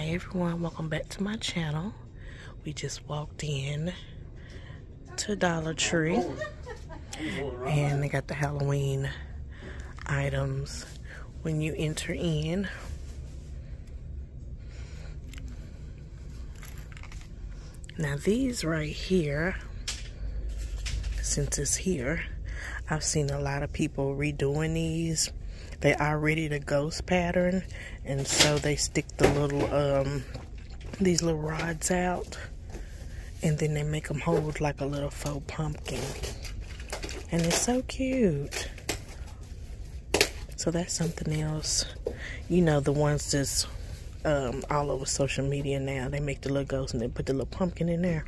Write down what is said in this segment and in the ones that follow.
Hi everyone, welcome back to my channel. We just walked in to Dollar Tree and they got the Halloween items when you enter in. Now these right here, since it's here, I've seen a lot of people redoing these. They are ready to ghost pattern, and so they stick the little these little rods out, and then they make them hold like a little faux pumpkin, and it's so cute. So that's something else. You know, the ones that's all over social media now, they make the little ghost and they put the little pumpkin in there.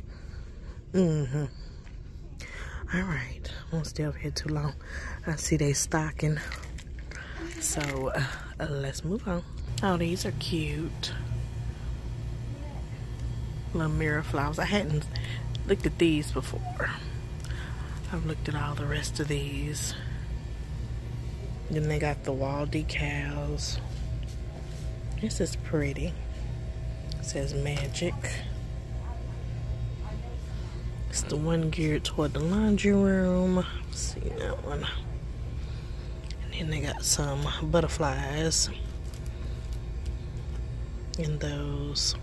All right, I won't stay over here too long. I see they stocking. So, let's move on. Oh, these are cute. Little mirror flowers. I hadn't looked at these before. I've looked at all the rest of these. Then they got the wall decals. This is pretty. It says magic. It's the one geared toward the laundry room. Let's see that one. And they got some butterflies in those.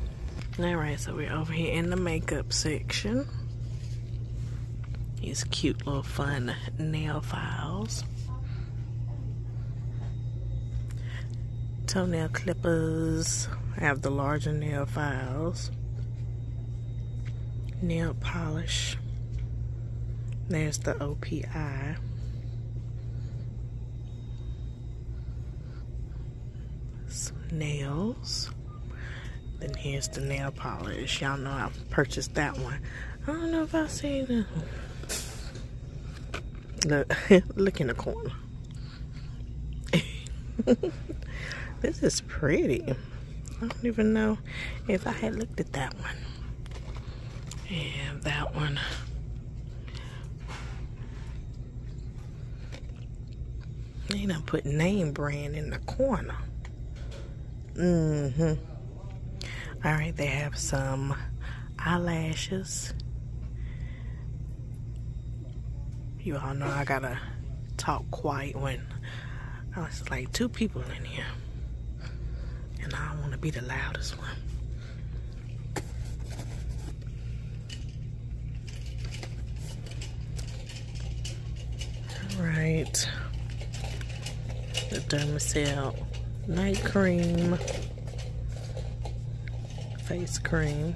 Alright, so we're over here in the makeup section. These cute little fun nail files. Toenail clippers. I have the larger nail files. Nail polish. There's the OPI. Some nails. Then here's the nail polish. Y'all know I purchased that one. I don't know if I see the look in the corner. This is pretty. I don't even know if I had looked at that one. And that one. They done put name brand in the corner. Alright, they have some eyelashes. You all know I gotta talk quiet when it's like 2 people in here. And I don't want to be the loudest one. Alright. The Dermacell night cream. Face cream.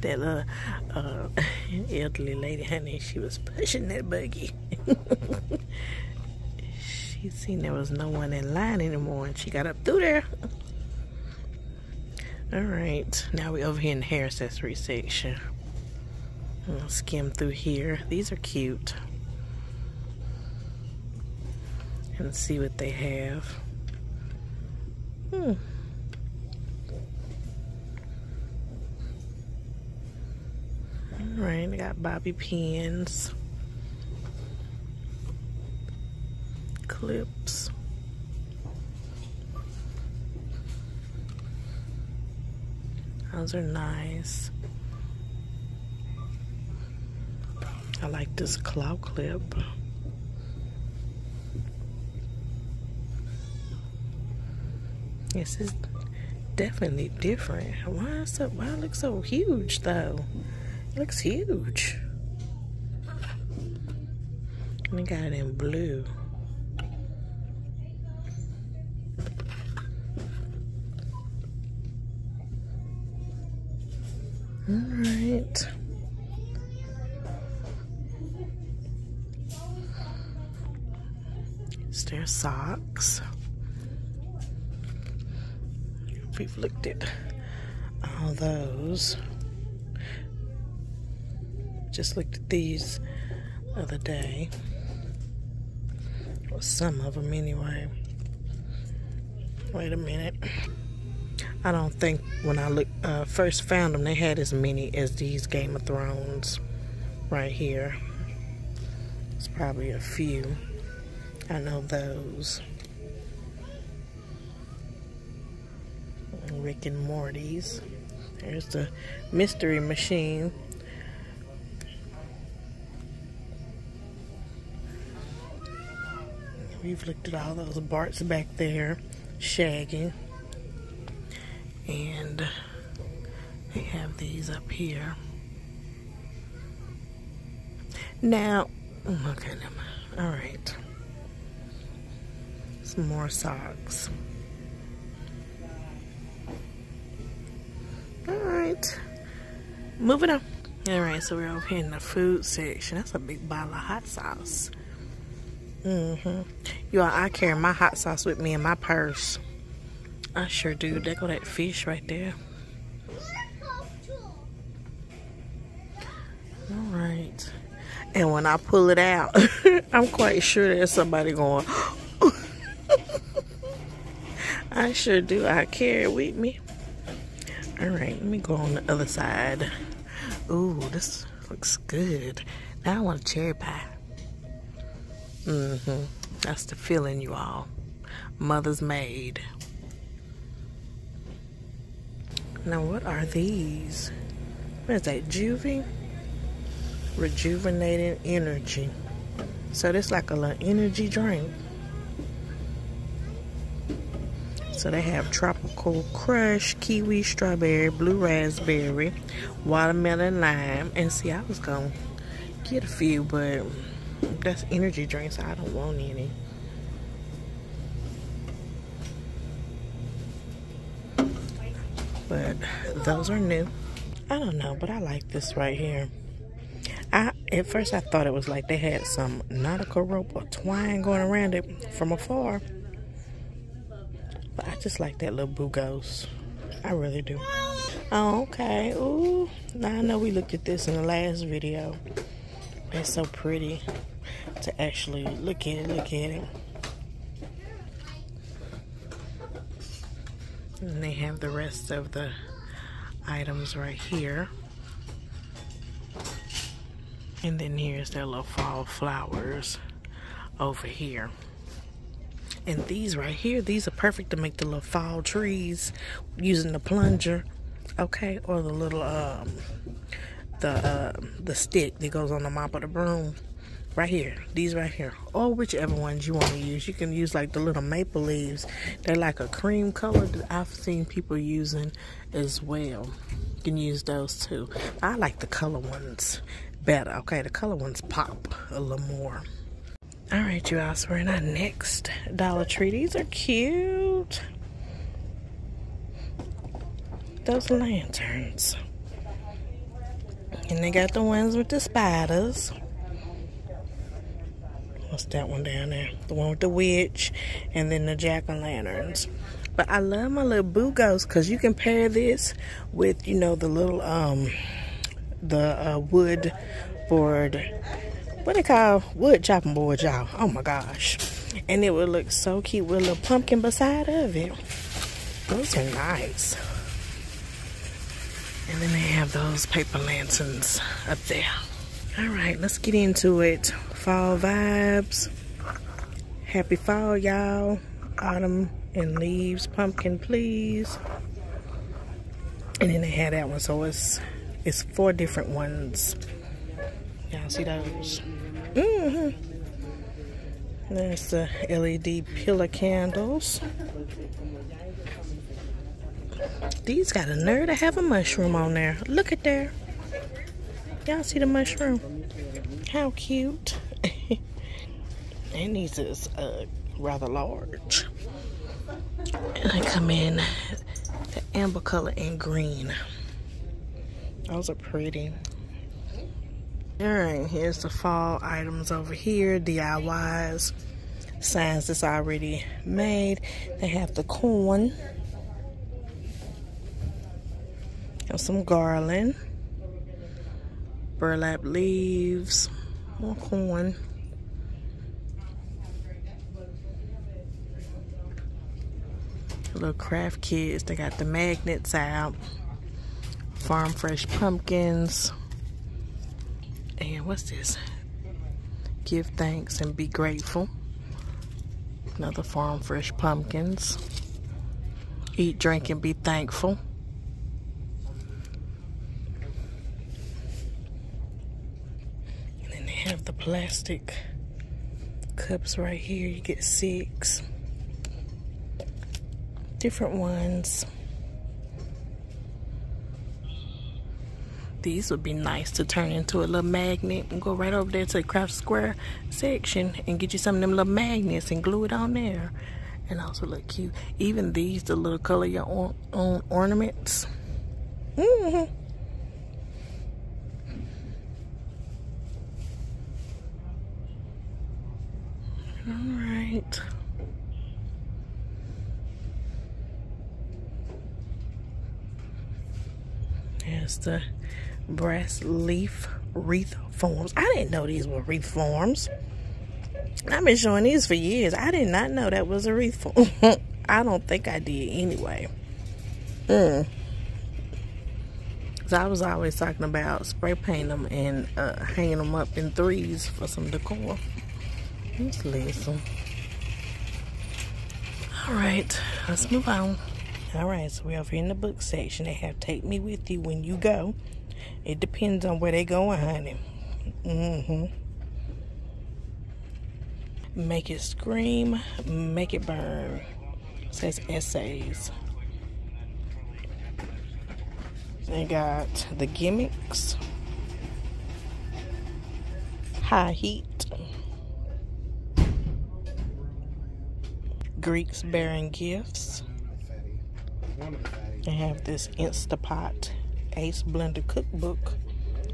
That elderly lady, honey, she was pushing that buggy. She seen there was no one in line anymore, and she got up through there. Alright, now we're over here in the hair accessory section. I'll skim through here. These are cute. And see what they have. Alright, I got bobby pins. Clips. Those are nice. I like this claw clip. This is definitely different. Why it looks so huge though? It looks huge. And they got it in blue. Alright. It's their socks. We've looked at all those. Just looked at these the other day. Or some of them anyway. Wait a minute. I don't think when I first found them, they had as many as these Game of Thrones right here. It's probably a few. I know those. Rick and Morty's. There's the Mystery Machine. We've looked at all those Barts back there, Shaggy. And they have these up here. Now, okay, never mind. All right. Some more socks. All right. Moving on. All right, so we're over here in the food section. That's a big bottle of hot sauce. Y'all, I carry my hot sauce with me in my purse. I sure do. There go that fish right there. All right. And when I pull it out, I'm quite sure there's somebody going, I sure do. I carry it with me. All right, let me go on the other side. Ooh, this looks good. Now I want a cherry pie. That's the feeling, you all. Mother's made. Now, what are these? What is that, Juvie? Rejuvenating energy. So this like a little energy drink. So they have tropical crush, kiwi, strawberry, blue raspberry, watermelon, lime. And see, I was gonna get a few, but that's energy drinks, so I don't want any. But those are new. I don't know, but I like this right here. At first I thought it was like they had some nautical rope or twine going around it from afar. But I just like that little Bugos. I really do. Oh, okay. Ooh. Now I know we looked at this in the last video. It's so pretty to actually look at it. Look at it. And they have the rest of the items right here. And then here's their little fall flowers over here. And these right here, these are perfect to make the little fall trees using the plunger, okay, or the little the stick that goes on the mop of the broom. Right here, these right here, or whichever ones you want to use. You can use like the little maple leaves. They're like a cream color that I've seen people using as well. You can use those too. I like the color ones better. Okay, the color ones pop a little more. All right, you all, so we're in our next Dollar Tree. These are cute. Those lanterns. And they got the ones with the spiders. What's that one down there? The one with the witch and then the jack-o'-lanterns. But I love my little Bugos because you can pair this with, you know, the little wood board. What they call wood chopping board, y'all. Oh my gosh. And it would look so cute with a little pumpkin beside of it. Those are nice. And then they have those paper lanterns up there. All right, let's get into it. Fall vibes. Happy fall, y'all. Autumn and leaves. Pumpkin, please. And then they had that one, so it's 4 different ones. Y'all see those? There's the LED pillar candles. These got a nerve to have a mushroom on there. Look at there. Y'all see the mushroom? How cute. And these is rather large. And they come in the amber color and green. Those are pretty. Alright, here's the fall items over here. DIYs. Signs that's already made. They have the corn. Have some garland. Burlap leaves. More corn. Little craft kits. They got the magnets out. Farm fresh pumpkins. And what's this? Give thanks and be grateful. Another farm fresh pumpkins. Eat, drink, and be thankful. And then they have the plastic cups right here. You get 6 different ones. These would be nice to turn into a little magnet and go right over there to the Craft Square section and get you some of them little magnets and glue it on there. And also look cute. Even these, the little color your own ornaments. All right. There's the brass leaf wreath forms. I didn't know these were wreath forms. I've been showing these for years. I did not know that was a wreath form. I don't think I did anyway. So I was always talking about spray painting them and hanging them up in 3s for some decor. Let's listen. All right, let's move on. All right, so we're over here in the book section. They have Take Me With You When You Go. It depends on where they going, honey. Make It Scream, Make It Burn. It says essays. They got The Gimmicks, High Heat, Greeks Bearing Gifts. They have this Instapot Ace Blender Cookbook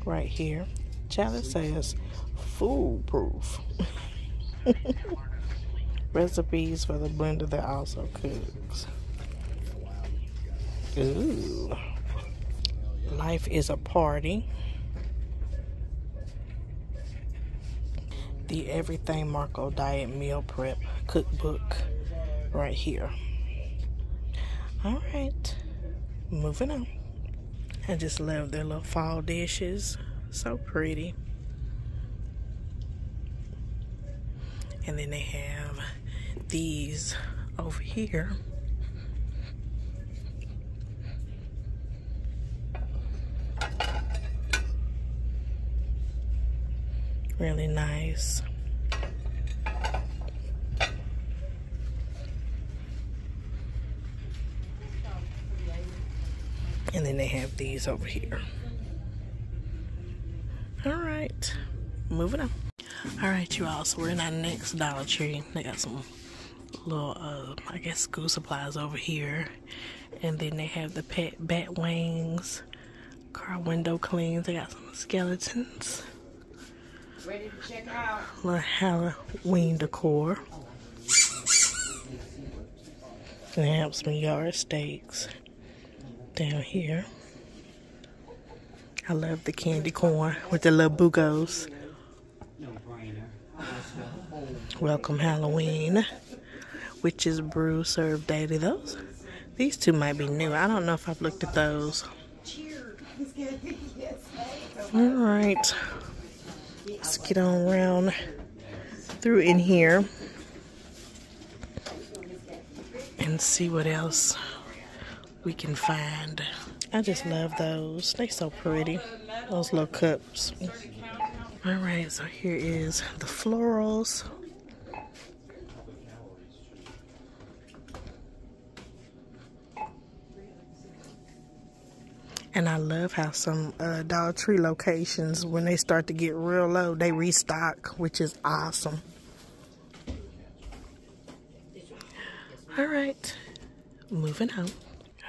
right here. Child, it says foolproof. Recipes for the blender that also cooks. Ooh. Life is a Party. The Everything Marco Diet Meal Prep Cookbook right here. All right, moving on. I just love their little fall dishes. So pretty. And then they have these over here. Really nice. And then they have these over here. All right, moving on. All right, you all, so we're in our next Dollar Tree. They got some little, I guess, school supplies over here. And then they have the pet bat wings, car window cleans. They got some skeletons. Ready to check out? Little Halloween decor. And they have some yard stakes down here. I love the candy corn with the little bugos. Welcome Halloween. Witch's Brew served daily. These two might be new. I don't know if I've looked at those. All right. Let's get on around through in here and see what else we can find. I just love those. They're so pretty. Those little cups. All right, so here is the florals. And I love how some Dollar Tree locations, when they start to get real low, they restock, which is awesome. All right, moving on.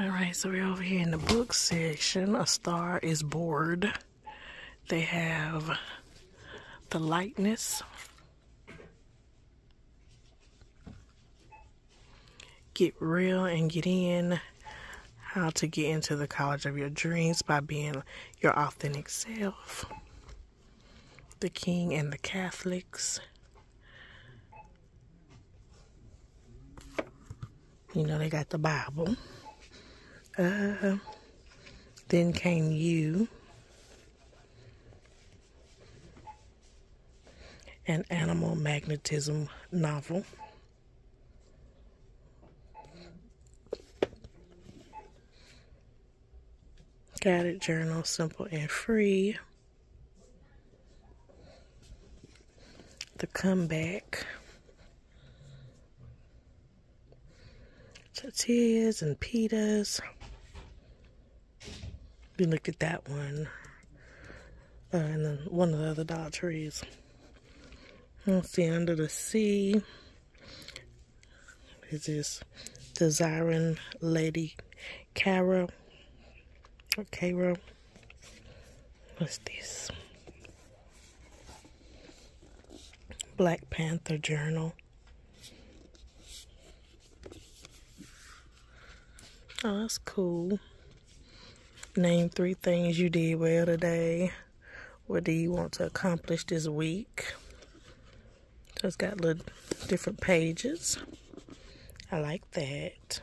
All right, so we're over here in the book section. A Star is Bored. They have The Likeness, Get Real and Get In, How to Get Into the College of Your Dreams by Being Your Authentic Self, The King and the Catholics. You know, they got the Bible. Then Came You. An Animal Magnetism novel. Guided journal, simple and free. The comeback. Tortillas and pitas. We looked at that one. And then one of the other Dollar Trees. Let's see, Under the Sea. This is Desiring Lady Caro. Or Cairo. What's this? Black Panther journal. Oh, that's cool. Name 3 things you did well today. What do you want to accomplish this week? So it's got little different pages. I like that.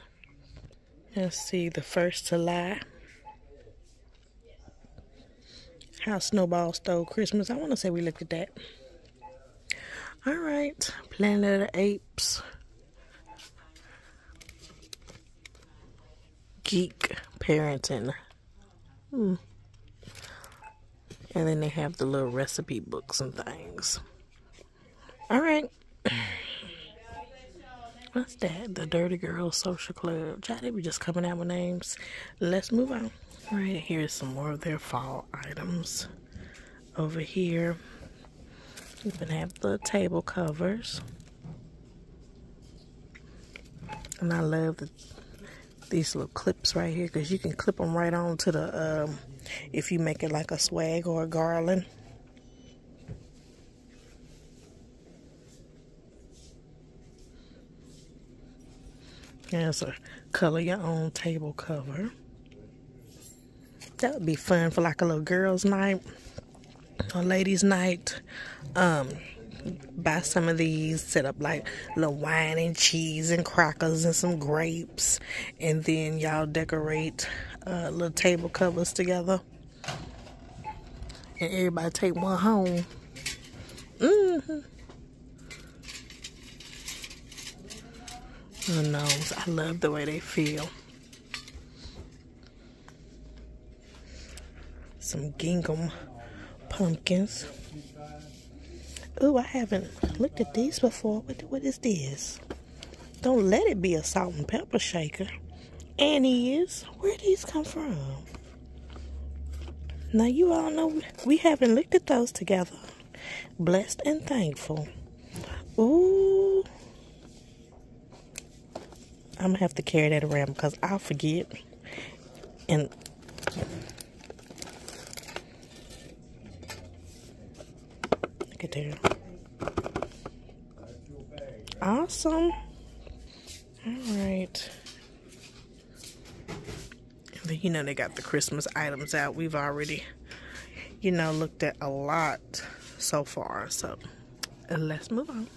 Let's see, the first to lie. How Snowball Stole Christmas. I want to say we looked at that. All right, Planet of the Apes. Geek parenting. And then they have the little recipe books and things. All right. What's that? The Dirty Girls Social Club. Child, they be just coming out with names. Let's move on. All right, here's some more of their fall items. Over here, you can have the table covers. And I love these little clips right here, because you can clip them right on to the, if you make it like a swag or a garland. There's a color your own table cover. That would be fun for like a little girls' night or ladies' night. Buy some of these, set up like little wine and cheese and crackers and some grapes, and then y'all decorate little table covers together, and everybody take one home. Who knows? I love the way they feel. Some gingham pumpkins. Oh, I haven't looked at these before. What is this? Don't let it be a salt and pepper shaker. And where these come from? Now you all know we haven't looked at those together. Blessed and thankful. Ooh. I'm gonna have to carry that around because I'll forget. And look at there. Awesome. Alright. And then, they got the Christmas items out. We've already, looked at a lot so far. So, let's move on.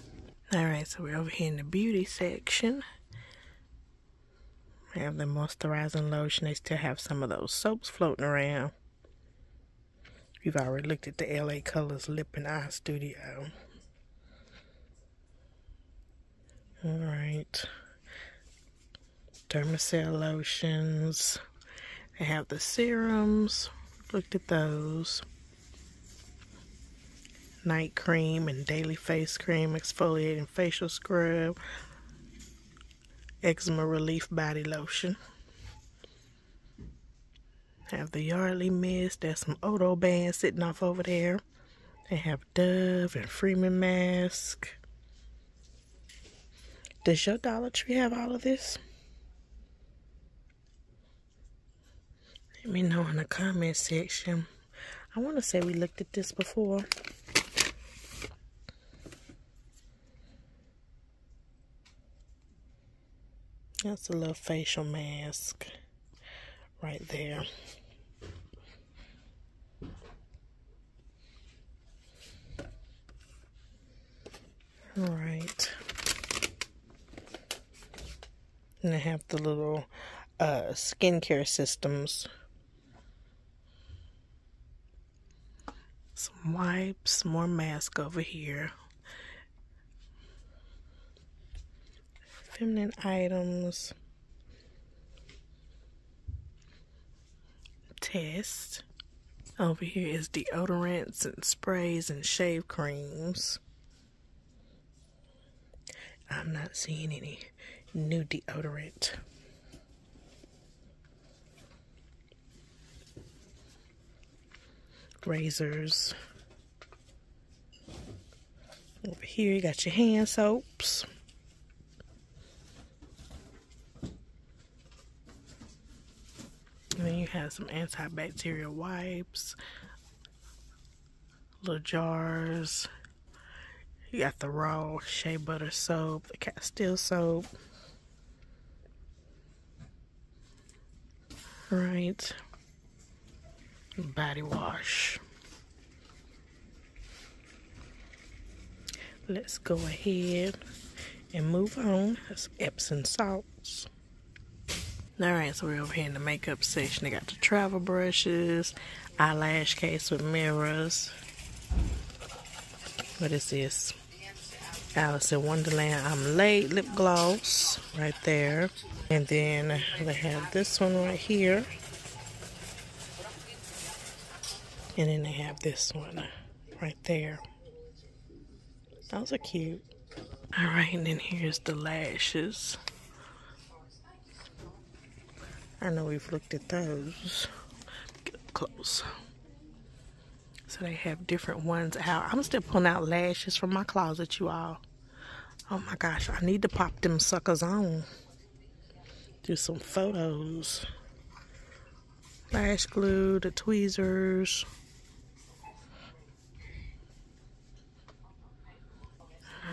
Alright, so we're over here in the beauty section. We have the moisturizing lotion. They still have some of those soaps floating around. We've already looked at the LA Colors Lip and Eye Studio. Alright. Dermacell lotions. They have the serums. Looked at those. Night cream and daily face cream. Exfoliating facial scrub. Eczema relief body lotion. Have the Yardley mist. There's some Odo bands sitting off over there. They have Dove and Freeman mask. Does your Dollar Tree have all of this? Let me know in the comment section. I want to say we looked at this before. That's a little facial mask right there. All right. And they have the little skincare systems. Some wipes, more mask over here. Feminine items. test. Over here is deodorants and sprays and shave creams. I'm not seeing any new deodorant. Razors. Over here you got your hand soaps. And then you have some antibacterial wipes, little jars. You got the raw shea butter soap, the Castile soap. Right. Body wash. Let's go ahead and move on. That's Epsom salts. Alright, so we're over here in the makeup section. They got the travel brushes, eyelash case with mirrors. What is this? Alice in Wonderland I'm Late lip gloss right there. And then they have this one right here. And then they have this one right there. Those are cute. Alright, and then here's the lashes. I know we've looked at those. Get up close. So they have different ones out. I'm still pulling out lashes from my closet, you all. Oh my gosh, I need to pop them suckers on. Do some photos. Lash glue, the tweezers.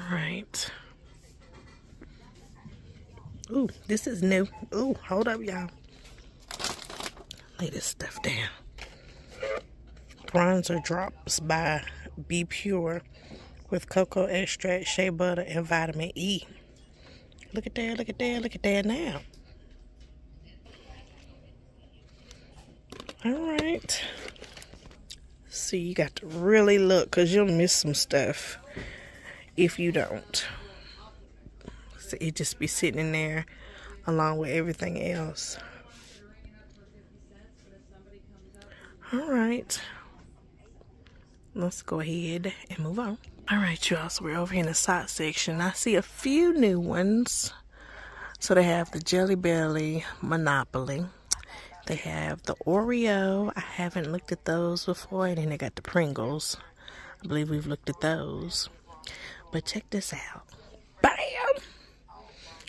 Alright. Ooh, this is new. Ooh, hold up, y'all. Lay this stuff down. Bronzer drops by Be Pure with cocoa extract, shea butter, and vitamin E. Look at that, look at that, look at that now. Alright. See, you got to really look because you'll miss some stuff if you don't. So it just be sitting in there along with everything else. Alright. Let's go ahead and move on. Alright, y'all, so we're over here in the sock section. I see a few new ones. So they have the Jelly Belly Monopoly. They have the Oreo. I haven't looked at those before. And then they got the Pringles. I believe we've looked at those. But check this out. Bam!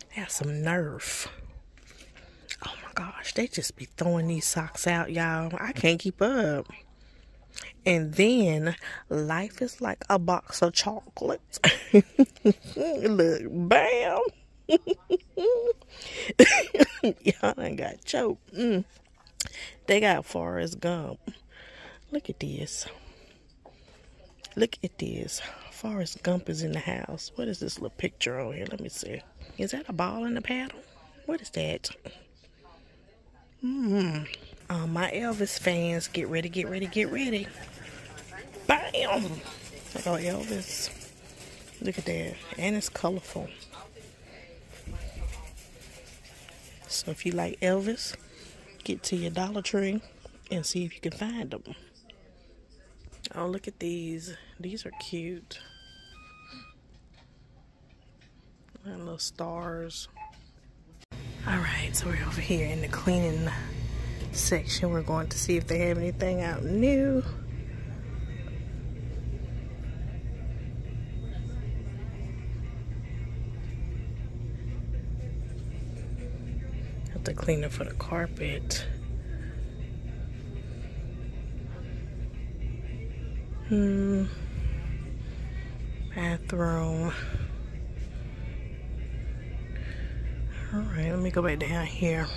They have some Nerf. Oh my gosh, they just be throwing these socks out, y'all. I can't keep up. And then, life is like a box of chocolates. Look, bam. Y'all done got choked. They got Forrest Gump. Look at this. Look at this. Forrest Gump is in the house. What is this little picture on here? Let me see. Is that a ball in the paddle? What is that? My Elvis fans, get ready, get ready, get ready. Bam! Look at Elvis. Look at that. And it's colorful. So if you like Elvis, get to your Dollar Tree and see if you can find them. Oh, look at these. These are cute. And little stars. Alright, so we're over here in the cleaning section. We're going to see if they have anything out new. Have to clean it for the carpet. Bathroom. Alright, let me go back down here.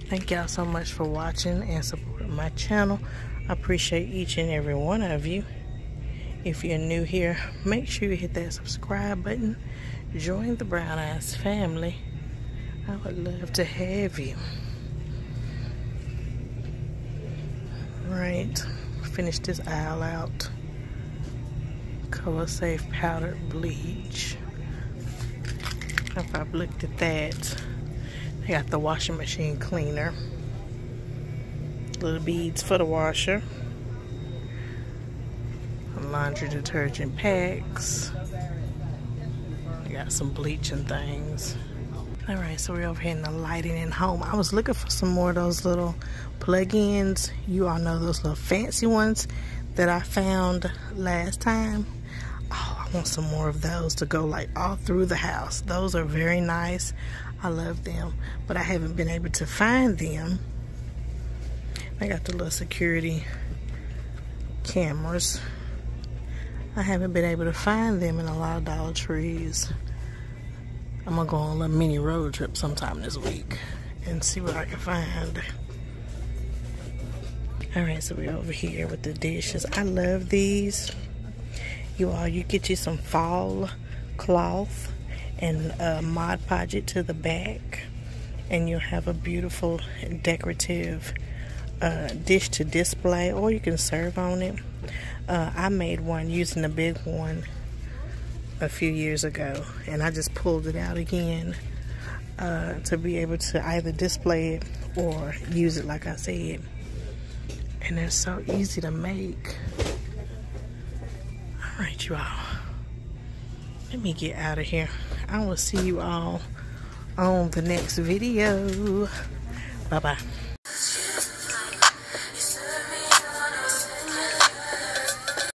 Thank y'all so much for watching and supporting my channel. I appreciate each and every one of you. If you're new here, make sure you hit that subscribe button. Join the Brown Eyes family. I would love to have you. Alright, finish this aisle out. Color Safe powdered bleach. If I've looked at that. They got the washing machine cleaner. Little beads for the washer. Laundry detergent packs. We got some bleaching things. Alright, so we're over here in the lighting and home. I was looking for some more of those little plug-ins. You all know those little fancy ones that I found last time. Oh, I want some more of those to go like all through the house. Those are very nice. I love them, but I haven't been able to find them. I got the little security cameras. I haven't been able to find them in a lot of Dollar Trees. I'm gonna go on a little mini road trip sometime this week and see what I can find. Alright, so we're over here with the dishes. I love these. You get you some fall cloth and Mod Podge it to the back, and you'll have a beautiful decorative dish to display, or you can serve on it. I made one using the big one a few years ago, and I just pulled it out again to be able to either display it or use it like I said. And they're so easy to make. Alright, you all. Let me get out of here. I will see you all on the next video. Bye-bye.